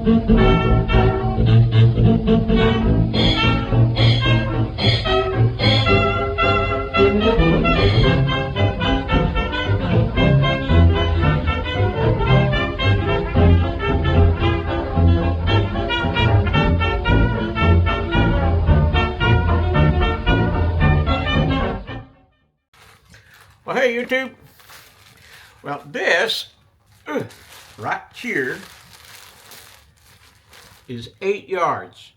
Well, hey YouTube. Well, this right here is 8 yards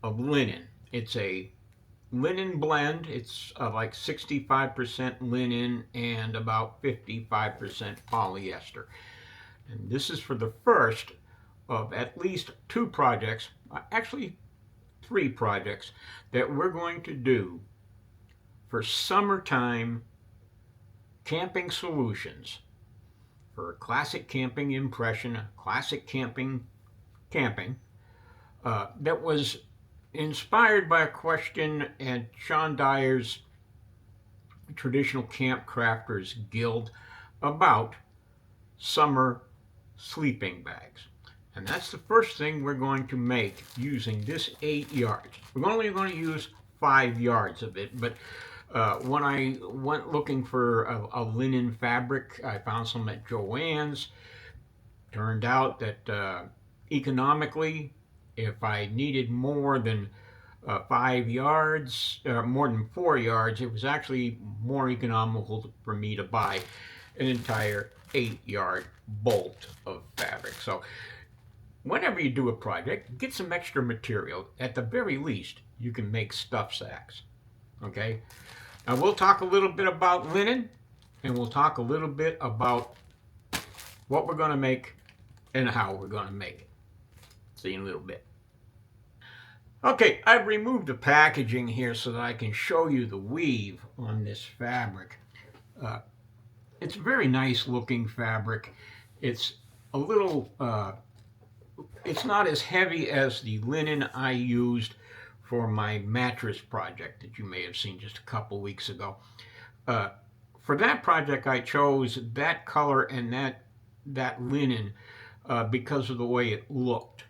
of linen. It's a linen blend. It's like 65% linen and about 55% polyester. And this is for the first of at least 2 projects, actually 3 projects, that we're going to do for summertime camping solutions for classic camping impression, classic camping that was inspired by a question at Sean Dyer's Traditional Camp Crafters Guild about summer sleeping bags. And that's the first thing we're going to make using this 8 yards. We're only going to use 5 yards of it, but when I went looking for a linen fabric, I found some at Joann's. Turned out that economically, if I needed more than 5 yards, more than 4 yards, it was actually more economical for me to buy an entire 8-yard bolt of fabric. So whenever you do a project, get some extra material. At the very least, you can make stuff sacks. Okay? Now we'll talk a little bit about linen, and we'll talk a little bit about what we're going to make and how we're going to make it. See you in a little bit. Okay, I've removed the packaging here so that I can show you the weave on this fabric. It's a very nice looking fabric. It's a little, it's not as heavy as the linen I used for my mattress project that you may have seen just a couple weeks ago. For that project, I chose that color and that linen because of the way it looked.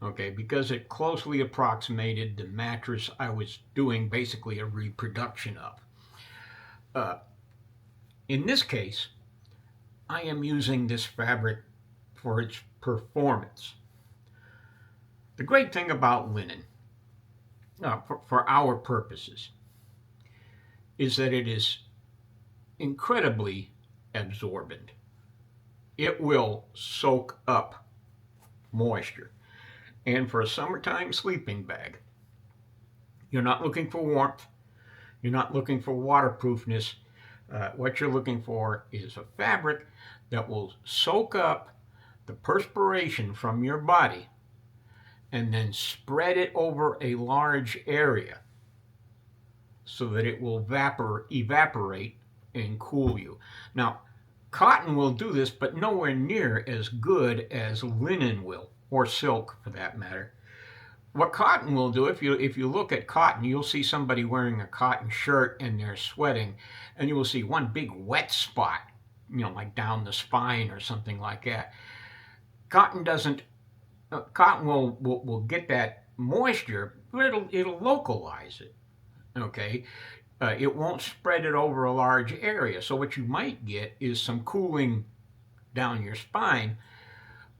Okay, because it closely approximated the mattress I was doing basically a reproduction of. In this case, I am using this fabric for its performance. The great thing about linen, for our purposes, is that it is incredibly absorbent. It will soak up moisture. And for a summertime sleeping bag, you're not looking for warmth, you're not looking for waterproofness. What you're looking for is a fabric that will soak up the perspiration from your body and then spread it over a large area so that it will evaporate and cool you. Now, cotton will do this, but nowhere near as good as linen will, or silk for that matter. What cotton will do, if you look at cotton, you'll see somebody wearing a cotton shirt and they're sweating, and you will see one big wet spot, like down the spine or something like that. Cotton doesn't. Cotton will get that moisture, but it'll localize it. Okay, it won't spread it over a large area. So what you might get is some cooling down your spine,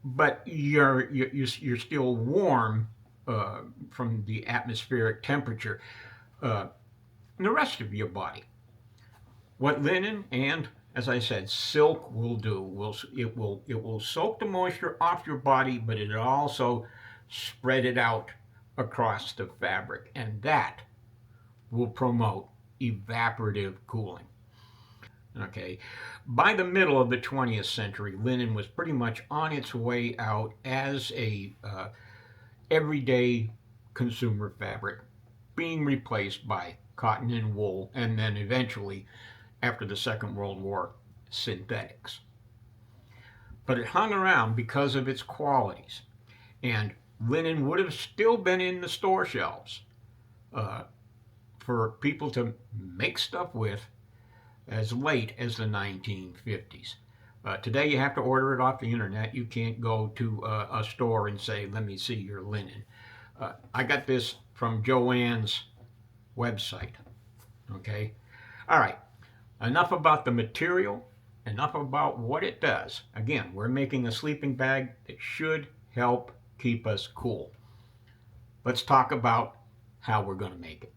but you're still warm from the atmospheric temperature in the rest of your body. What linen and, as I said, silk will do, it will soak the moisture off your body, but it'll also spread it out across the fabric, and that will promote evaporative cooling. Okay, by the middle of the 20th century, linen was pretty much on its way out as a everyday consumer fabric, being replaced by cotton and wool, and then eventually, after the Second World War, synthetics. But it hung around because of its qualities, and linen would have still been in the store shelves for people to make stuff with as late as the 1950s. Today you have to order it off the internet. You can't go to a store and say, let me see your linen. I got this from Joanne's website. Okay? All right. Enough about the material. Enough about what it does. Again, we're making a sleeping bag that should help keep us cool. Let's talk about how we're going to make it.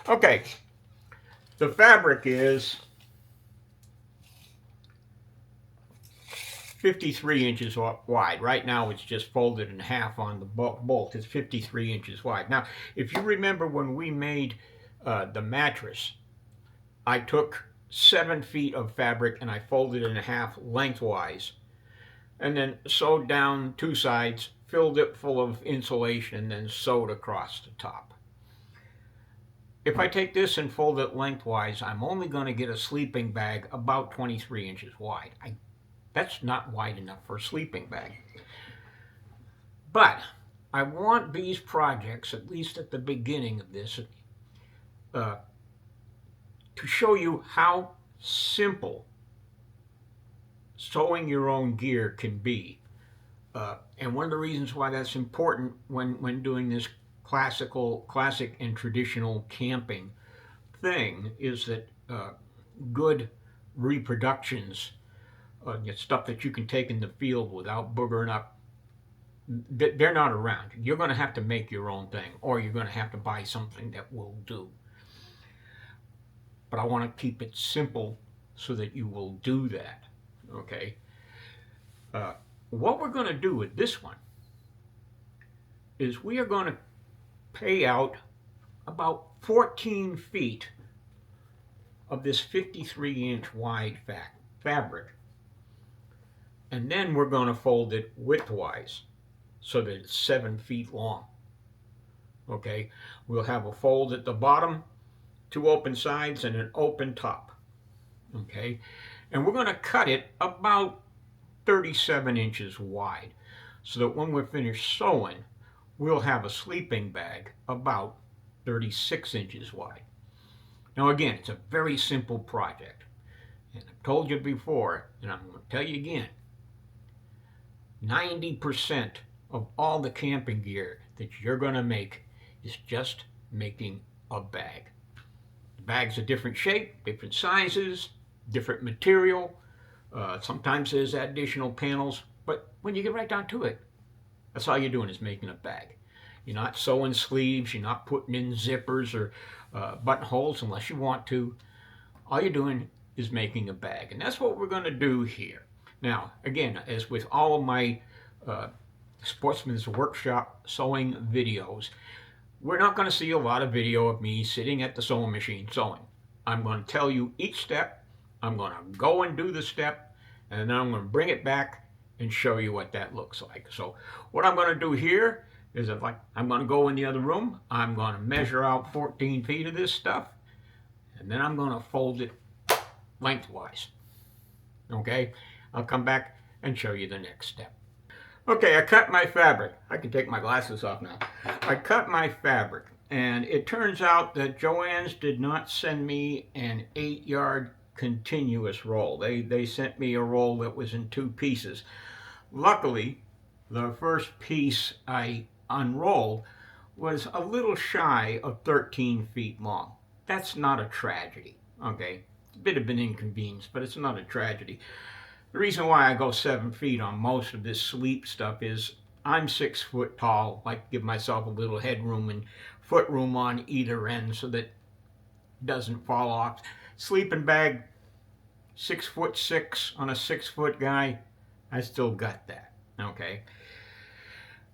Okay. The fabric is 53 inches wide. Right now it's just folded in half on the bolt. It's 53 inches wide. Now, if you remember when we made the mattress, I took 7 feet of fabric and I folded it in half lengthwise, and then sewed down 2 sides, filled it full of insulation, and then sewed across the top. If I take this and fold it lengthwise, I'm only going to get a sleeping bag about 23 inches wide. That's not wide enough for a sleeping bag. But I want these projects, at least at the beginning of this, to show you how simple sewing your own gear can be. And one of the reasons why that's important when doing this classic and traditional camping thing is that good reproductions, stuff that you can take in the field without boogering up, they're not around. You're going to have to make your own thing, or you're going to have to buy something that will do. But I want to keep it simple so that you will do that. Okay? What we're going to do with this one is we are going to pay out about 14 feet of this 53-inch wide fabric. And then we're going to fold it widthwise so that it's 7 feet long. Okay? We'll have a fold at the bottom, 2 open sides, and an open top. Okay? And we're going to cut it about 37 inches wide so that when we're finished sewing, we'll have a sleeping bag about 36 inches wide. Now again, it's a very simple project. And I've told you before, and I'm going to tell you again, 90% of all the camping gear that you're going to make is just making a bag. The bag's a different shape, different sizes, different material. Sometimes there's additional panels, but when you get right down to it, that's all you're doing is making a bag. You're not sewing sleeves, you're not putting in zippers or buttonholes unless you want to. All you're doing is making a bag, and that's what we're going to do here. Now, again, as with all of my Sportsman's Workshop sewing videos, we're not going to see a lot of video of me sitting at the sewing machine sewing. I'm going to tell you each step. I'm going to go and do the step, and then I'm going to bring it back and show you what that looks like. So what I'm going to do here is I'm going to go in the other room. I'm going to measure out 14 feet of this stuff, and then I'm going to fold it lengthwise. Okay? I'll come back and show you the next step. Okay, I cut my fabric. I can take my glasses off now. I cut my fabric, and it turns out that Joann's did not send me an 8-yard continuous roll. They sent me a roll that was in 2 pieces. Luckily, the first piece I unrolled was a little shy of 13 feet long. That's not a tragedy, okay? It's a bit of an inconvenience, but it's not a tragedy. The reason why I go 7 feet on most of this sleep stuff is I'm 6 foot tall. I like to give myself a little headroom and foot room on either end so that it doesn't fall off. Sleeping bag, 6'6" on a 6 foot guy, I still got that, okay?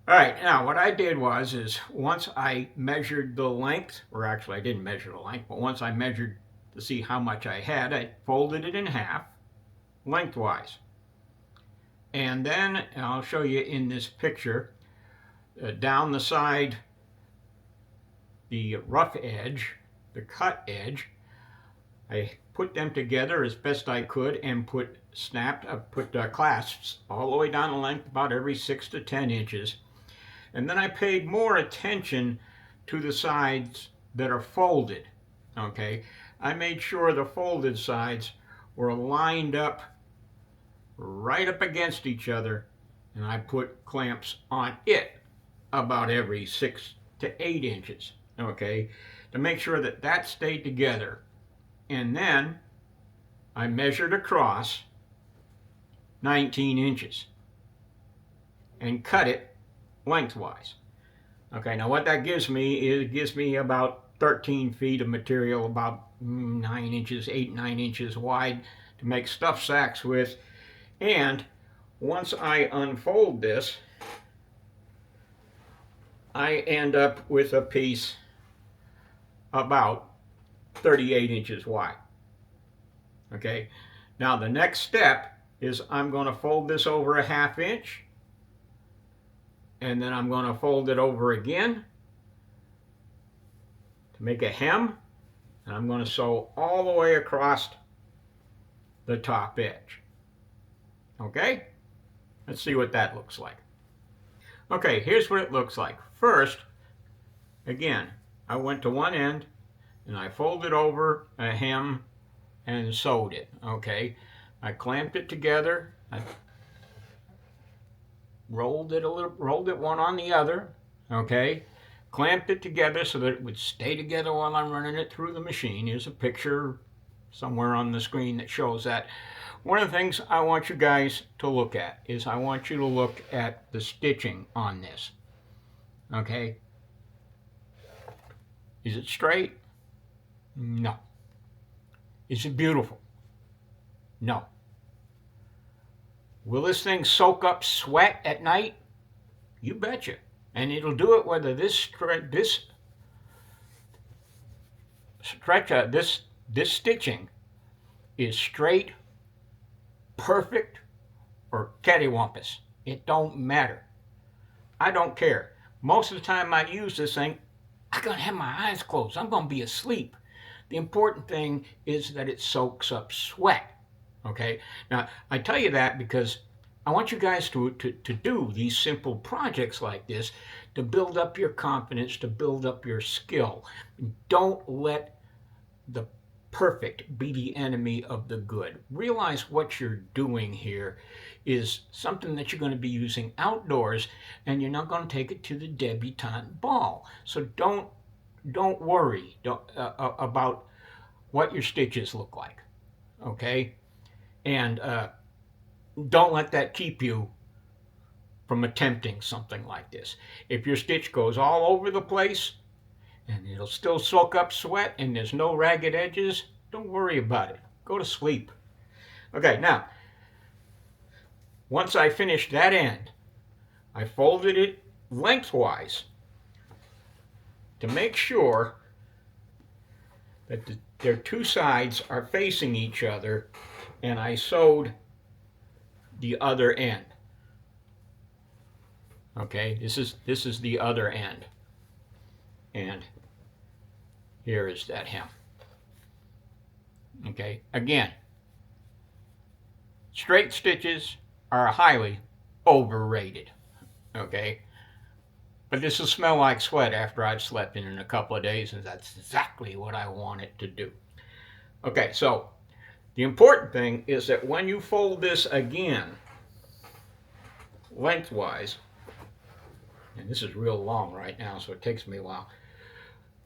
All right, now what I did is once I measured the length, or actually I didn't measure the length, but once I measured to see how much I had, I folded it in half lengthwise. And then I'll show you in this picture, down the side, the rough edge, the cut edge, I put them together as best I could and put clasps all the way down the length about every 6 to 10 inches. And then I paid more attention to the sides that are folded. Okay, I made sure the folded sides were lined up right up against each other, and I put clamps on it about every 6 to 8 inches, okay, to make sure that that stayed together. And then I measured across 19 inches and cut it lengthwise. Okay, now what that gives me is it gives me about 13 feet of material, about 9 inches, 8-9 inches wide to make stuff sacks with. And once I unfold this, I end up with a piece about 38 inches wide. Okay, now the next step is I'm going to fold this over a 1/2 inch, and then I'm going to fold it over again to make a hem, and I'm going to sew all the way across the top edge. Okay, let's see what that looks like. Okay, here's what it looks like. First, again, I went to one end and I folded over a hem and sewed it. Okay, I clamped it together. I rolled it one on the other. Okay, clamped it together so that it would stay together while I'm running it through the machine. Here's a picture somewhere on the screen that shows that. One of the things I want you guys to look at is I want you to look at the stitching on this. Okay, is it straight? No. Is it beautiful? No. Will this thing soak up sweat at night? You betcha. And it'll do it whether this stitching is straight, perfect, or cattywampus. It don't matter. I don't care. Most of the time I use this thing, I'm going to have my eyes closed. I'm going to be asleep. The important thing is that it soaks up sweat. Okay? Now, I tell you that because I want you guys to do these simple projects like this to build up your confidence, to build up your skill. Don't let the perfect be the enemy of the good. Realize what you're doing here is something that you're going to be using outdoors, and you're not going to take it to the debutante ball. So don't worry about what your stitches look like. Okay, and don't let that keep you from attempting something like this. If your stitch goes all over the place and it'll still soak up sweat and there's no ragged edges, don't worry about it. Go to sleep. Okay, now, once I finished that end, I folded it lengthwise to make sure that their two sides are facing each other, and I sewed the other end. Okay, this is the other end, and here is that hem. Okay, again, straight stitches are highly overrated. Okay, but this will smell like sweat after I've slept in a couple of days, and that's exactly what I want it to do. Okay, so the important thing is that when you fold this again lengthwise, and this is real long right now, so it takes me a while,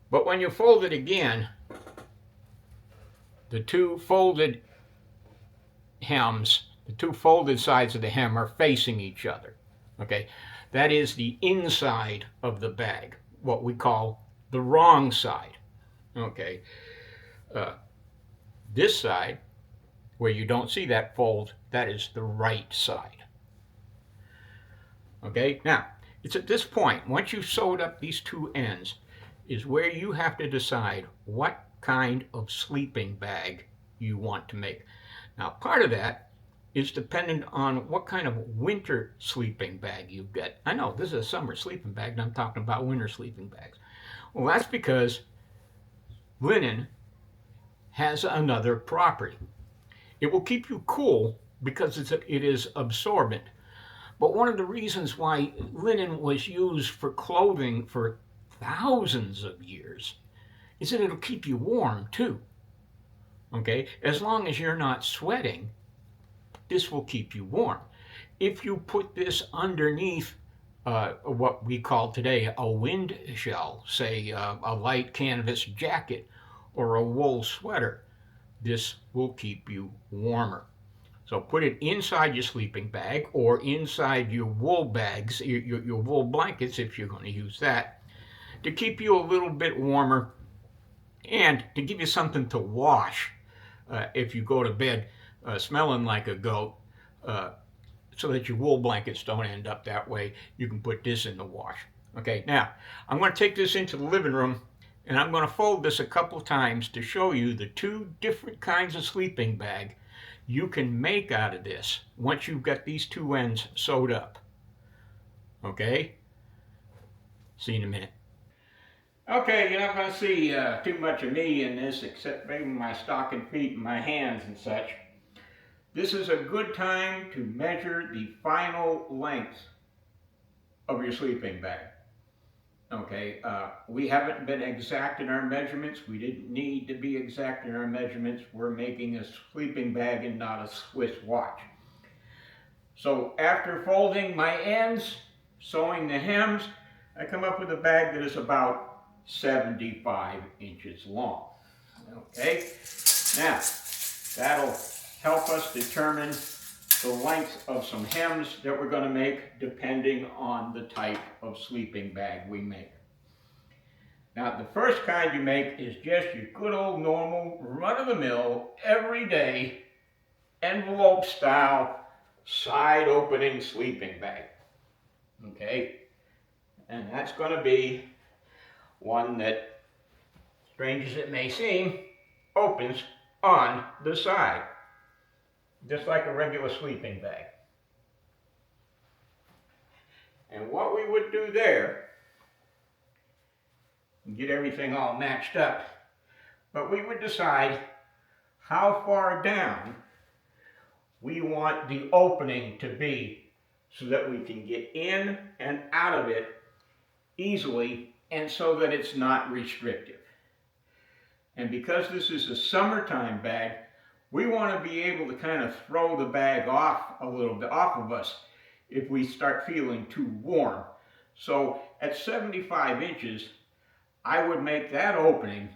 but when you fold it again, the two folded hems, the two folded sides of the hem are facing each other. Okay, that is the inside of the bag, what we call the wrong side. Okay, this side, where you don't see that fold, that is the right side. Okay, now, it's at this point, once you've sewed up these two ends, is where you have to decide what kind of sleeping bag you want to make. Now, part of that is dependent on what kind of winter sleeping bag you get. I know this is a summer sleeping bag, and I'm talking about winter sleeping bags. Well, that's because linen has another property. It will keep you cool because it is absorbent. But one of the reasons why linen was used for clothing for thousands of years is that it'll keep you warm too. Okay, as long as you're not sweating, this will keep you warm. If you put this underneath what we call today a wind shell, say a light canvas jacket or a wool sweater, this will keep you warmer. So put it inside your sleeping bag or inside your wool bags, your wool blankets if you're going to use that, to keep you a little bit warmer and to give you something to wash if you go to bed smelling like a goat, so that your wool blankets don't end up that way. You can put this in the wash. Okay, now I'm going to take this into the living room and I'm going to fold this a couple times to show you the two different kinds of sleeping bag you can make out of this once you've got these two ends sewed up. Okay? See you in a minute. Okay, you're not going to see too much of me in this except maybe my stocking feet and my hands and such. This is a good time to measure the final length of your sleeping bag. Okay, we haven't been exact in our measurements. We didn't need to be exact in our measurements. We're making a sleeping bag and not a Swiss watch. So after folding my ends, sewing the hems, I come up with a bag that is about 75 inches long. Okay, now that'll help us determine the length of some hems that we're going to make depending on the type of sleeping bag we make. Now the first kind you make is just your good old normal run-of-the-mill everyday envelope style side opening sleeping bag. Okay, and that's going to be one that, strange as it may seem, opens on the side, just like a regular sleeping bag. And what we would do there, get everything all matched up, but we would decide how far down we want the opening to be so that we can get in and out of it easily and so that it's not restrictive. And because this is a summertime bag, we want to be able to kind of throw the bag off a little bit, off of us, if we start feeling too warm. So at 75 inches, I would make that opening,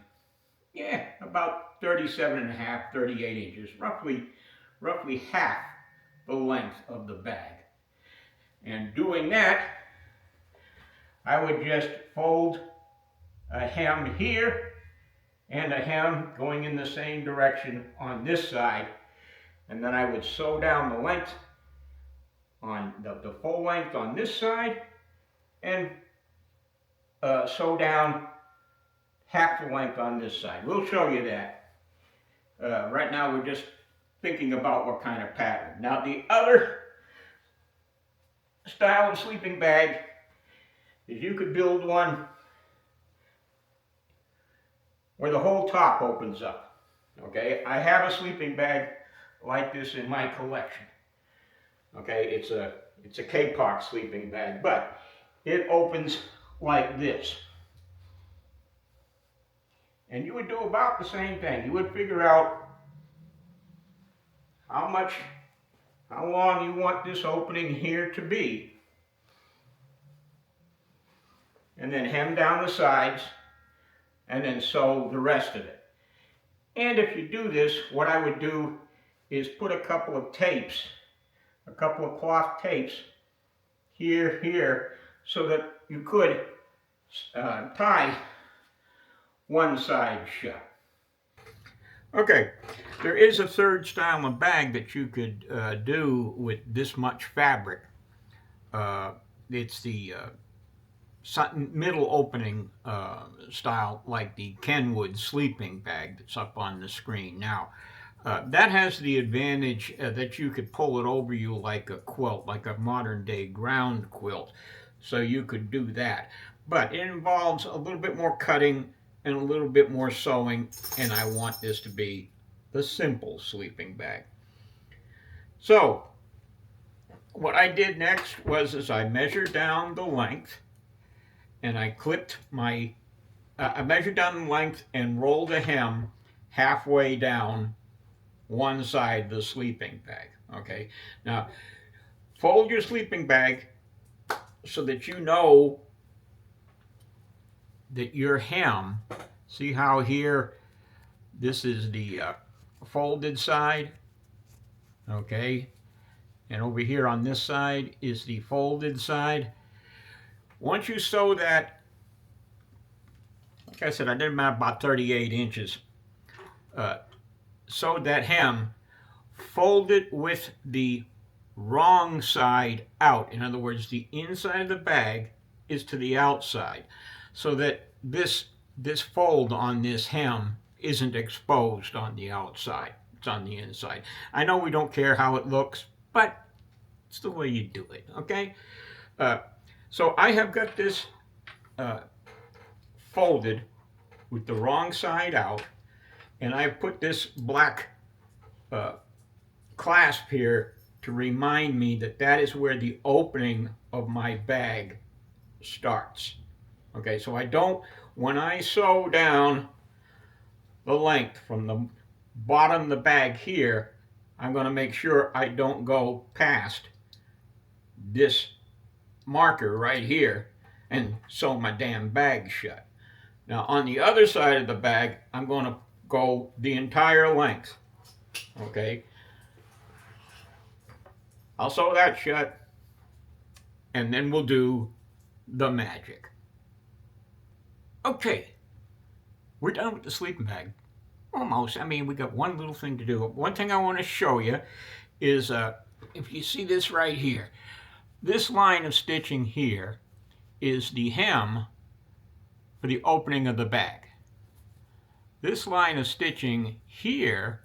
about 37.5, 38 inches, roughly half the length of the bag. And doing that, I would just fold a hem here and a hem going in the same direction on this side, and then I would sew down the length on the full length on this side and sew down half the length on this side. We'll show you that. Right now we're just thinking about what kind of pattern. Now the other style of sleeping bag is you could build one where the whole top opens up. Okay, I have a sleeping bag like this in my collection. Okay, it's a K-Park sleeping bag, but it opens like this. And you would do about the same thing. You would figure out how long you want this opening here to be, and then hem down the sides and then sew the rest of it. And if you do this, what I would do is put a couple of tapes, a couple of cloth tapes here, so that you could tie one side shut. Okay, there is a third style of bag that you could do with this much fabric. It's the middle opening style, like the Kenwood sleeping bag that's up on the screen now. That has the advantage that you could pull it over you like a quilt, like a modern day ground quilt. So you could do that. But it involves a little bit more cutting and a little bit more sewing, and I want this to be the simple sleeping bag. So what I did next was I measured down the length, and I clipped my, I measured down the length and rolled a hem halfway down one side of the sleeping bag. Okay, now fold your sleeping bag so that you know that your hem, see how here this is the folded side, okay, and over here on this side is the folded side. Once you sew that, like I said, I did about 38 inches, sewed that hem, fold it with the wrong side out. In other words, the inside of the bag is to the outside, so that this fold on this hem isn't exposed on the outside. It's on the inside. I know we don't care how it looks, but it's the way you do it, okay? So I have got this folded with the wrong side out, and I put this black clasp here to remind me that that is where the opening of my bag starts. Okay, so I don't, when I sew down the length from the bottom of the bag here, I'm going to make sure I don't go past this marker right here and sew my damn bag shut. Now on the other side of the bag, I'm going to go the entire length. Okay, I'll sew that shut, and then we'll do the magic. Okay, we're done with the sleeping bag. Almost. I mean, we got one little thing to do. One thing I want to show you is, if you see this right here, this line of stitching here is the hem for the opening of the bag. This line of stitching here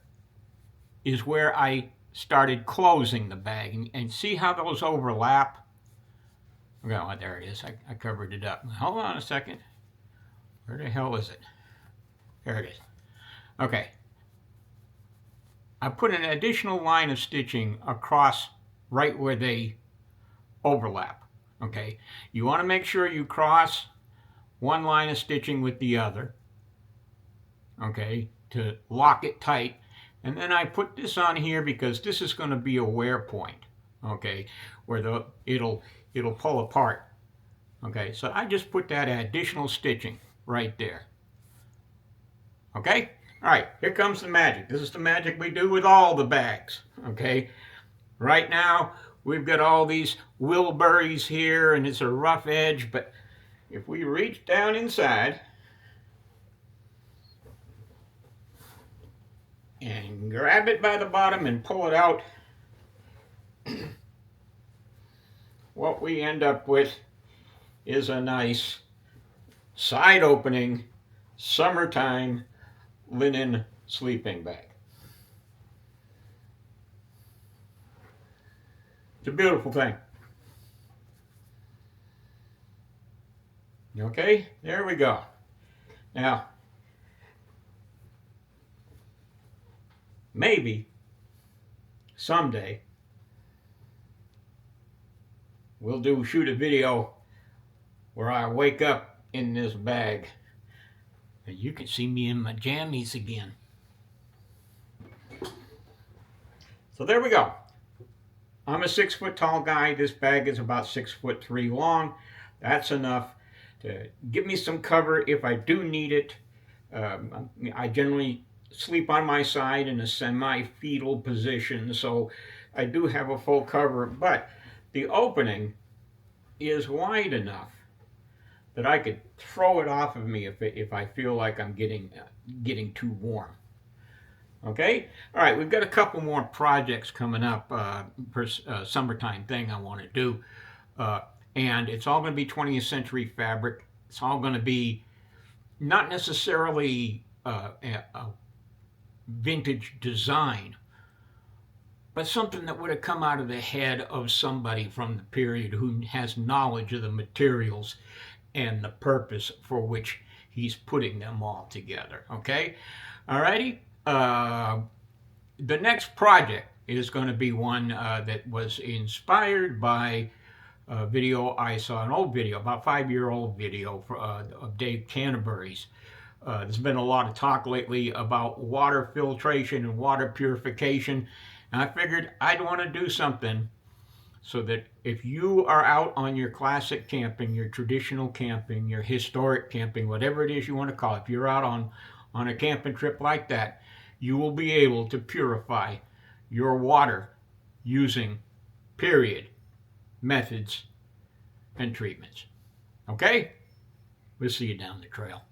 is where I started closing the bag. And see how those overlap? Oh, there it is. I covered it up. Hold on a second. Where the hell is it? There it is. Okay. I put an additional line of stitching across right where they overlap. Okay. You want to make sure you cross one line of stitching with the other. Okay. To lock it tight. And then I put this on here because this is going to be a wear point. Okay. Where it'll pull apart. Okay. So I just put that additional stitching right there. Okay? All right, here comes the magic. This is the magic we do with all the bags. Okay? Right now, we've got all these whorlberries here, and it's a rough edge, but if we reach down inside and grab it by the bottom and pull it out, what we end up with is a nice side opening summertime linen sleeping bag. It's a beautiful thing. Okay, there we go. Now, maybe someday we'll shoot a video where I wake up in this bag and you can see me in my jammies again. So there we go. I'm a 6 foot tall guy. This bag is about 6'3" long. That's enough to give me some cover if I do need it. I generally sleep on my side in a semi-fetal position, so I do have a full cover, but the opening is wide enough that I could throw it off of me if I feel like I'm getting too warm. Okay? All right, we've got a couple more projects coming up for summertime thing I want to do. And it's all going to be 20th century fabric. It's all going to be not necessarily a vintage design, but something that would have come out of the head of somebody from the period who has knowledge of the materials and the purpose for which he's putting them all together. Okay? Alrighty? The next project is going to be one that was inspired by a video I saw, an old video, about 5-year-old video of Dave Canterbury's There's been a lot of talk lately about water filtration and water purification, and I figured I'd want to do something so that if you are out on your classic camping, your traditional camping, your historic camping, whatever it is you want to call it, if you're out on a camping trip like that, you will be able to purify your water using period methods and treatments. Okay? We'll see you down the trail.